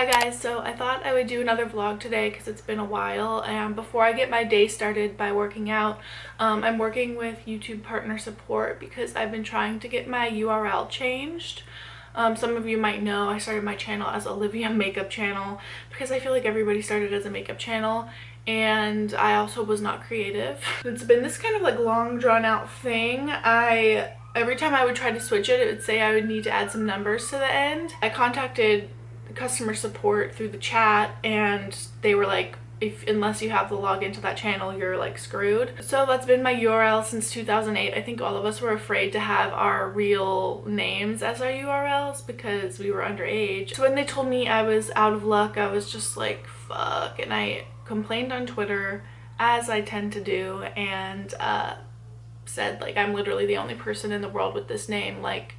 Hi guys, so I thought I would do another vlog today because it's been a while, and before I get my day started by working out, I'm working with YouTube partner support because I've been trying to get my URL changed. Some of you might know I started my channel as Olivia Makeup Channel because I feel like everybody started as a makeup channel, and I also was not creative. It's been this kind of like long drawn out thing. Every time I would try to switch it, it would say I would need to add some numbers to the end. I contacted customer support through the chat and they were like, unless you have the login to that channel, you're like screwed. So that's been my URL since 2008. I think all of us were afraid to have our real names as our URLs because we were underage. So when they told me I was out of luck, I was just like, fuck. And I complained on Twitter, as I tend to do, and said like, I'm literally the only person in the world with this name, like,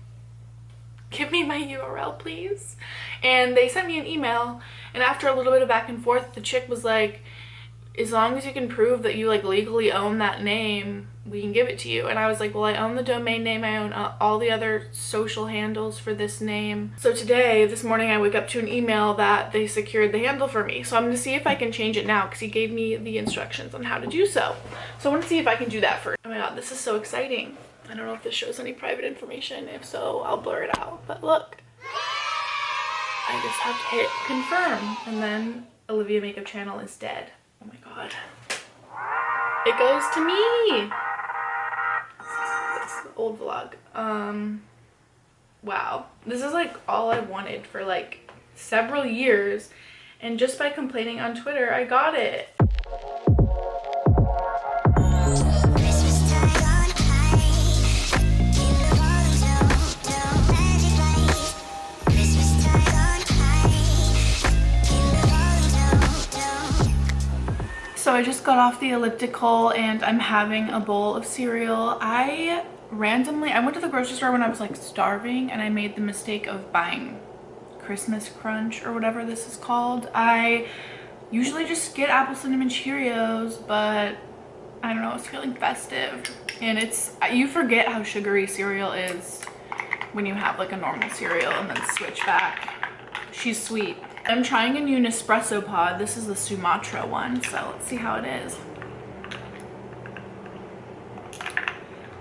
give me my URL please. And they sent me an email, and after a little bit of back and forth, the chick was like, as long as you can prove that you like legally own that name, we can give it to you. And I was like, well, I own the domain name, I own all the other social handles for this name. So this morning I wake up to an email that they secured the handle for me, so I'm gonna see if I can change it now because he gave me the instructions on how to do so. So I want to see if I can do that first. Oh my god, this is so exciting. I don't know if this shows any private information. If so, I'll blur it out. But look, I just have to hit confirm, and then Olivia Makeup Channel is dead. Oh my god. It goes to me. That's the old vlog. Wow. This is like all I wanted for like several years, and just by complaining on Twitter, I got it. So I just got off the elliptical and I'm having a bowl of cereal. I went to the grocery store when I was like starving, and I made the mistake of buying Christmas Crunch or whatever this is called. I usually just get apple cinnamon Cheerios, but I don't know, I was feeling festive, and you forget how sugary cereal is when you have like a normal cereal and then switch back. She's sweet. I'm trying a new Nespresso pod. This is the Sumatra one, so let's see how it is.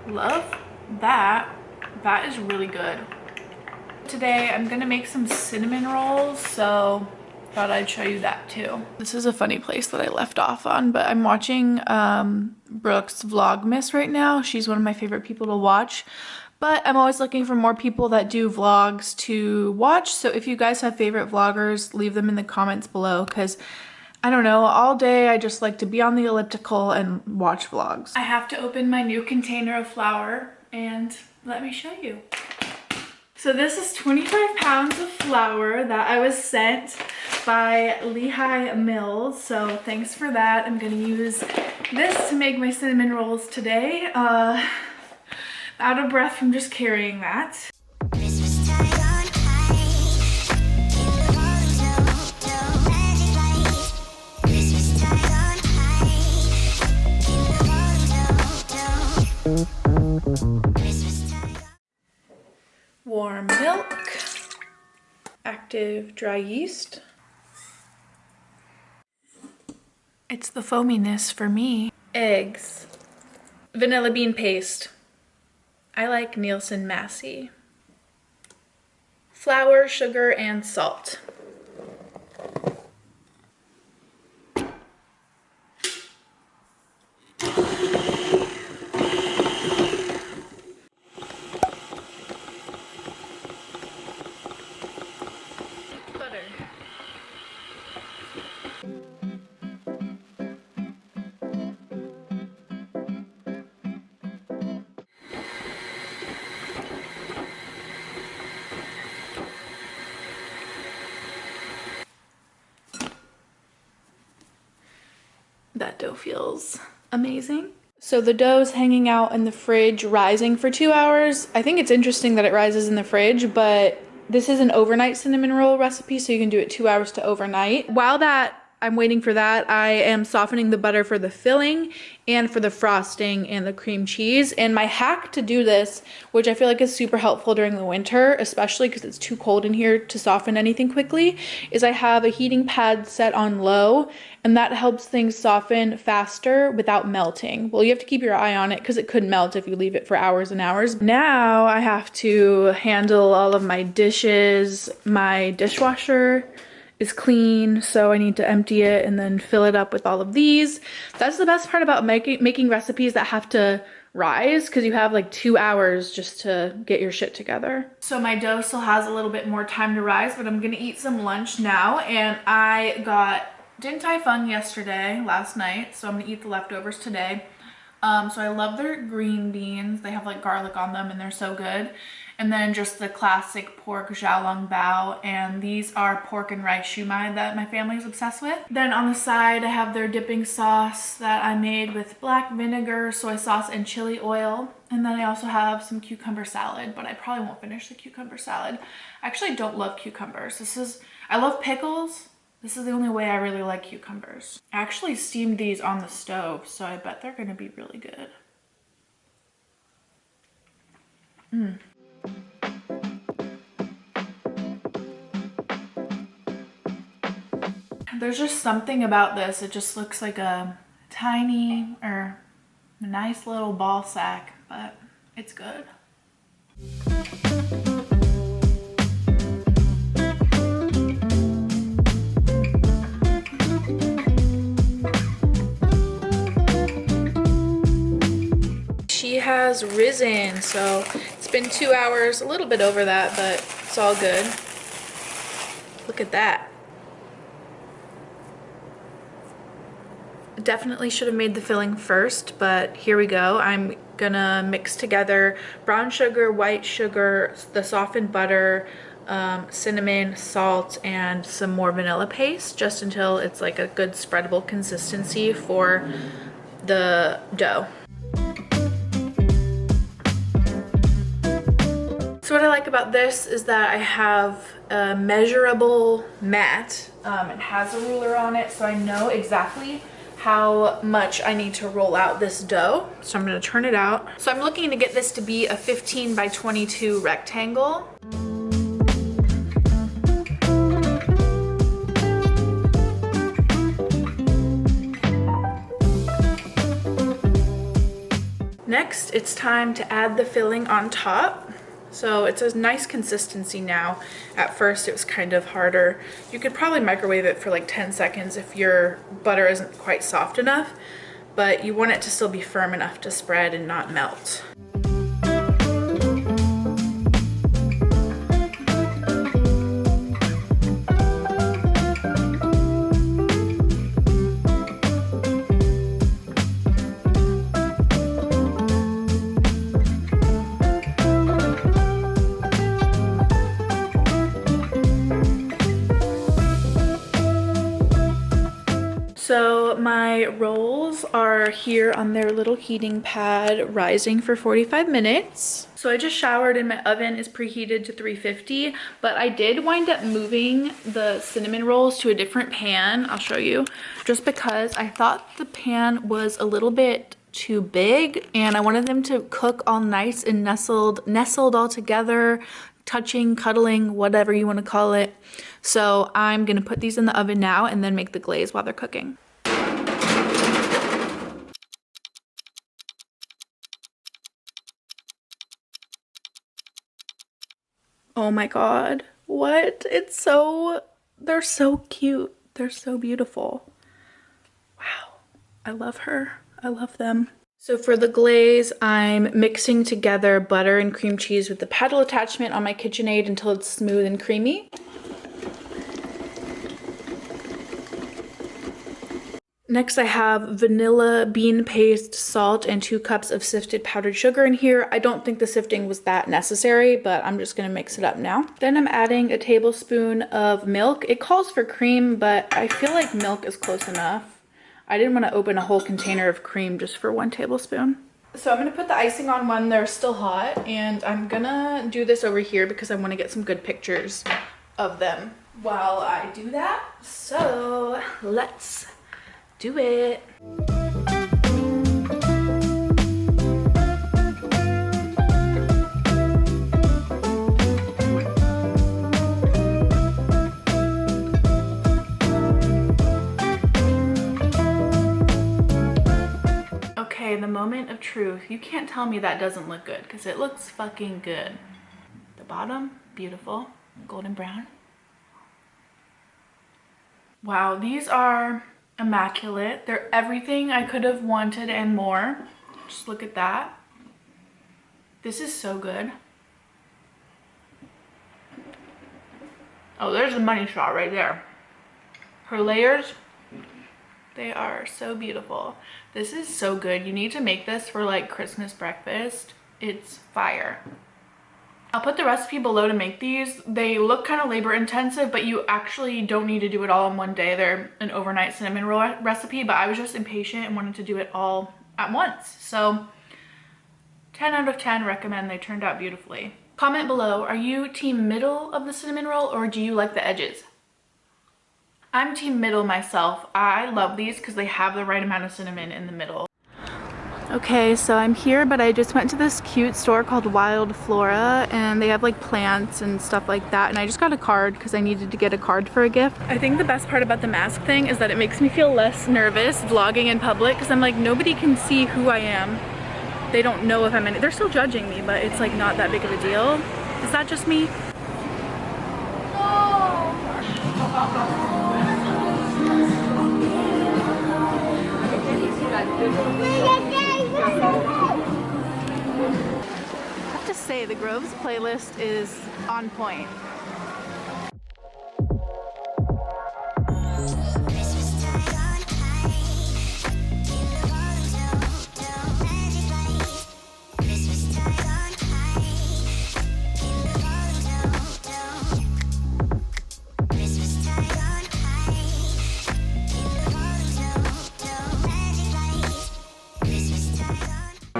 Love that. That is really good. Today I'm gonna make some cinnamon rolls, so thought I'd show you that too. This is a funny place that I left off on, but I'm watching Brooke's Vlogmas right now. She's one of my favorite people to watch. But I'm always looking for more people that do vlogs to watch. So if you guys have favorite vloggers, leave them in the comments below, because I don't know, all day I just like to be on the elliptical and watch vlogs. I have to open my new container of flour, and let me show you. So this is 25 pounds of flour that I was sent by Lehigh Mills. So thanks for that. I'm gonna use this to make my cinnamon rolls today. Out of breath from just carrying that. Warm milk, active dry yeast. It's the foaminess for me. Eggs, vanilla bean paste. I like Nielsen Massey. Flour, sugar, and salt. Butter. That dough feels amazing. So the dough's hanging out in the fridge, rising for 2 hours. I think it's interesting that it rises in the fridge, but this is an overnight cinnamon roll recipe, so you can do it 2 hours to overnight. While that I'm waiting for that. I am softening the butter for the filling and for the frosting and the cream cheese. And my hack to do this, which I feel like is super helpful during the winter, especially because it's too cold in here to soften anything quickly, is I have a heating pad set on low, and that helps things soften faster without melting. Well, you have to keep your eye on it because it could melt if you leave it for hours and hours. Now I have to handle all of my dishes. My dishwasher is clean, so I need to empty it and then fill it up with all of these. That's the best part about making recipes that have to rise, because you have like 2 hours just to get your shit together. So my dough still has a little bit more time to rise, but I'm gonna eat some lunch now. And I got Din Tai Fung last night, so I'm gonna eat the leftovers today. So I love their green beans. They have like garlic on them and they're so good. And then just the classic pork xiaolong bao, and these are pork and rice shumai that my family is obsessed with. Then on the side I have their dipping sauce that I made with black vinegar, soy sauce, and chili oil. And then I also have some cucumber salad, but I probably won't finish the cucumber salad. I actually don't love cucumbers. I love pickles. This is the only way I really like cucumbers. I actually steamed these on the stove, so I bet they're gonna be really good. There's just something about this. It just looks like a tiny or a nice little ball sack, but it's good. She has risen, so it's been 2 hours, a little bit over that, but it's all good. Look at that. Definitely should have made the filling first, but here we go. I'm gonna mix together brown sugar, white sugar, the softened butter, cinnamon, salt, and some more vanilla paste, just until it's like a good spreadable consistency for the dough. So what I like about this is that I have a measurable mat. It has a ruler on it, so I know exactly how much I need to roll out this dough. So I'm gonna turn it out. So I'm looking to get this to be a 15 by 22 rectangle. Next, it's time to add the filling on top. So it's a nice consistency now. At first it was kind of harder. You could probably microwave it for like 10 seconds if your butter isn't quite soft enough, but you want it to still be firm enough to spread and not melt. So my rolls are here on their little heating pad, rising for 45 minutes. So I just showered and my oven is preheated to 350, but I did wind up moving the cinnamon rolls to a different pan. I'll show you, just because I thought the pan was a little bit too big and I wanted them to cook all nice and nestled all together, touching, cuddling, whatever you want to call it. So I'm gonna put these in the oven now and then make the glaze while they're cooking. Oh my god, what? They're so cute. They're so beautiful. Wow, I love her. I love them. So for the glaze, I'm mixing together butter and cream cheese with the paddle attachment on my KitchenAid until it's smooth and creamy. Next, I have vanilla bean paste, salt, and 2 cups of sifted powdered sugar in here. I don't think the sifting was that necessary, but I'm just gonna mix it up now. Then I'm adding a tablespoon of milk. It calls for cream, but I feel like milk is close enough. I didn't want to open a whole container of cream just for 1 tablespoon. So I'm gonna put the icing on when they're still hot, and I'm gonna do this over here because I want to get some good pictures of them while I do that. So let's do it. Okay, the moment of truth. You can't tell me that doesn't look good because it looks fucking good. The bottom, beautiful, golden brown. Wow, these are immaculate. They're everything I could have wanted and more. Just look at that. This is so good. Oh, there's a money shot right there. Her layers, they are so beautiful. This is so good. You need to make this for like Christmas breakfast. It's fire. I'll put the recipe below to make these. They look kind of labor intensive, but you actually don't need to do it all in one day. They're an overnight cinnamon roll recipe, but I was just impatient and wanted to do it all at once. So 10 out of 10 recommend. They turned out beautifully. Comment below, are you team middle of the cinnamon roll or do you like the edges? I'm team middle myself. I love these because they have the right amount of cinnamon in the middle. Okay, so I'm here, but I just went to this cute store called Wild Flora, and they have like plants and stuff like that, and I just got a card because I needed to get a card for a gift. I think the best part about the mask thing is that it makes me feel less nervous vlogging in public because I'm like, nobody can see who I am. They don't know if I'm in it. They're still judging me, but it's like not that big of a deal. Is that just me? I have to say, the Groves playlist is on point.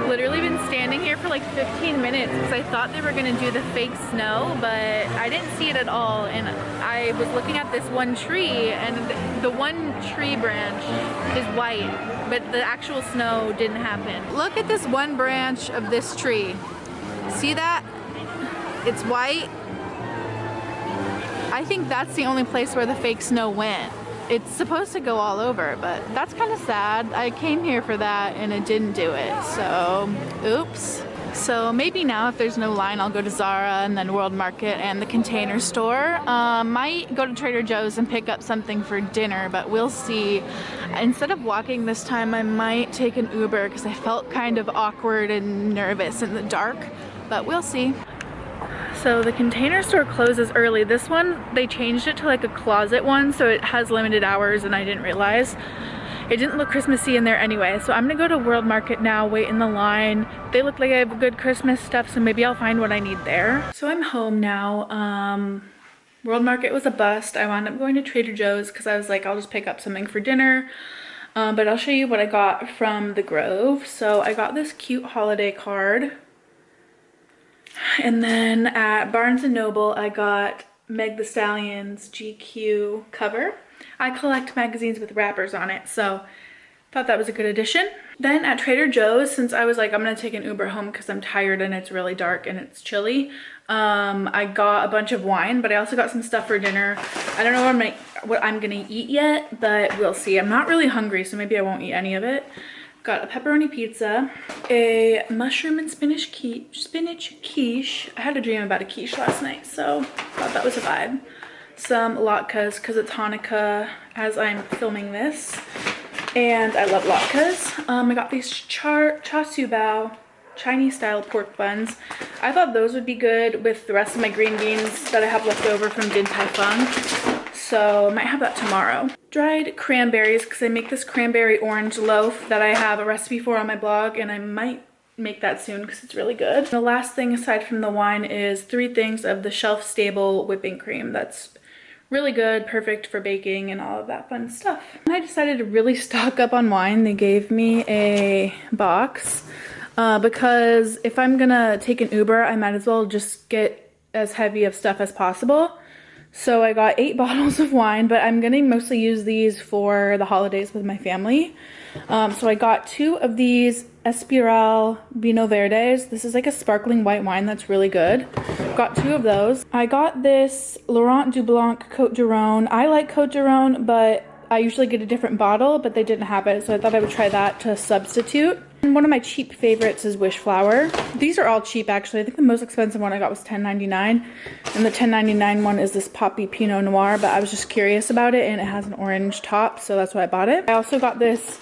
Literally been standing here for like 15 minutes because I thought they were gonna do the fake snow, but I didn't see it at all, and I was looking at this one tree, and the one tree branch is white, but the actual snow didn't happen. Look at this one branch of this tree. See that? It's white. I think that's the only place where the fake snow went. It's supposed to go all over, but that's kind of sad. I came here for that and it didn't do it, so oops. So maybe now if there's no line, I'll go to Zara and then World Market and the Container Store. Might go to Trader Joe's and pick up something for dinner, but we'll see. Instead of walking this time, I might take an Uber because I felt kind of awkward and nervous in the dark, but we'll see. So the Container Store closes early. This one, they changed it to like a closet one, so it has limited hours, and I didn't realize. It didn't look Christmassy in there anyway, so I'm gonna go to World Market now, wait in the line. They look like I have good Christmas stuff, so maybe I'll find what I need there. So I'm home now. World Market was a bust. I wound up going to Trader Joe's because I was like, I'll just pick up something for dinner. But I'll show you what I got from the Grove. So I got this cute holiday card. And then at Barnes & Noble, I got Meg Thee Stallion's GQ cover. I collect magazines with wrappers on it, so thought that was a good addition. Then at Trader Joe's, since I was like, I'm gonna take an Uber home because I'm tired and it's really dark and it's chilly, I got a bunch of wine, but I also got some stuff for dinner. I don't know what I'm gonna eat yet, but we'll see. I'm not really hungry, so maybe I won't eat any of it. Got a pepperoni pizza, a mushroom and spinach quiche. I had a dream about a quiche last night, so thought that was a vibe. Some latkes, because it's Hanukkah as I'm filming this. And I love latkes. I got these char siu bao Chinese style pork buns. I thought those would be good with the rest of my green beans that I have left over from Din Tai Fung. So I might have that tomorrow. Dried cranberries, because I make this cranberry orange loaf that I have a recipe for on my blog, and I might make that soon because it's really good. The last thing aside from the wine is 3 things of the shelf-stable whipping cream. That's really good, perfect for baking and all of that fun stuff. And I decided to really stock up on wine. They gave me a box because if I'm gonna take an Uber, I might as well just get as heavy of stuff as possible. So I got 8 bottles of wine, but I'm gonna mostly use these for the holidays with my family. So I got 2 of these Espiral Vino Verdes. This is like a sparkling white wine that's really good. Got 2 of those. I got this Laurent Dublanc Côte d'Aron. I like Côte d'Aron, but I usually get a different bottle, but they didn't have it, so I thought I would try that to substitute. And one of my cheap favorites is Wish Flower. These are all cheap, actually. I think the most expensive one I got was $10.99, and the $10.99 one is this Poppy Pinot Noir, but I was just curious about it, and it has an orange top, so that's why I bought it. I also got this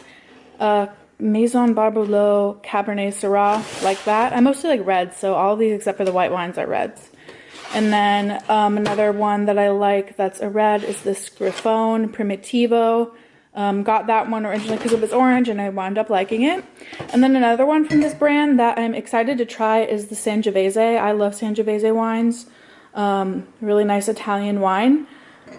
Maison Barbelau Cabernet Syrah, like that. I mostly like reds, so all of these except for the white wines are reds. And then another one that I like that's a red is this Griffon Primitivo. Got that one originally because it was orange and I wound up liking it. And then another one from this brand that I'm excited to try is the Sangiovese. I love Sangiovese wines. Really nice Italian wine.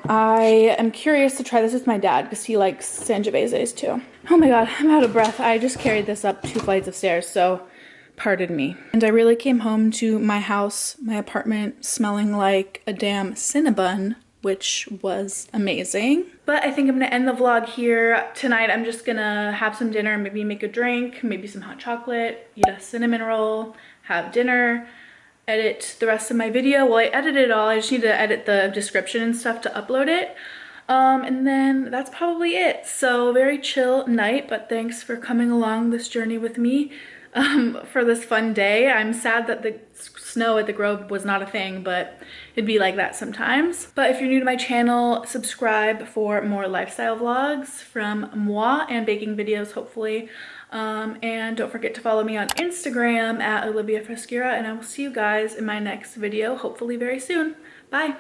I am curious to try this with my dad because he likes Sangioveses too. Oh my god, I'm out of breath. I just carried this up 2 flights of stairs, so pardon me. And I really came home to my house, my apartment, smelling like a damn Cinnabon, which was amazing. But I think I'm gonna end the vlog here. Tonight I'm just gonna have some dinner, maybe make a drink, maybe some hot chocolate, eat a cinnamon roll, have dinner, edit the rest of my video. Well, I edited it all. I just need to edit the description and stuff to upload it. And then that's probably it. So very chill night, but thanks for coming along this journey with me for this fun day. I'm sad that the snow at the Grove was not a thing, but it'd be like that sometimes. But if you're new to my channel, subscribe for more lifestyle vlogs from moi and baking videos, hopefully. And don't forget to follow me on Instagram at Olivia Frescura, and I will see you guys in my next video, hopefully very soon. Bye.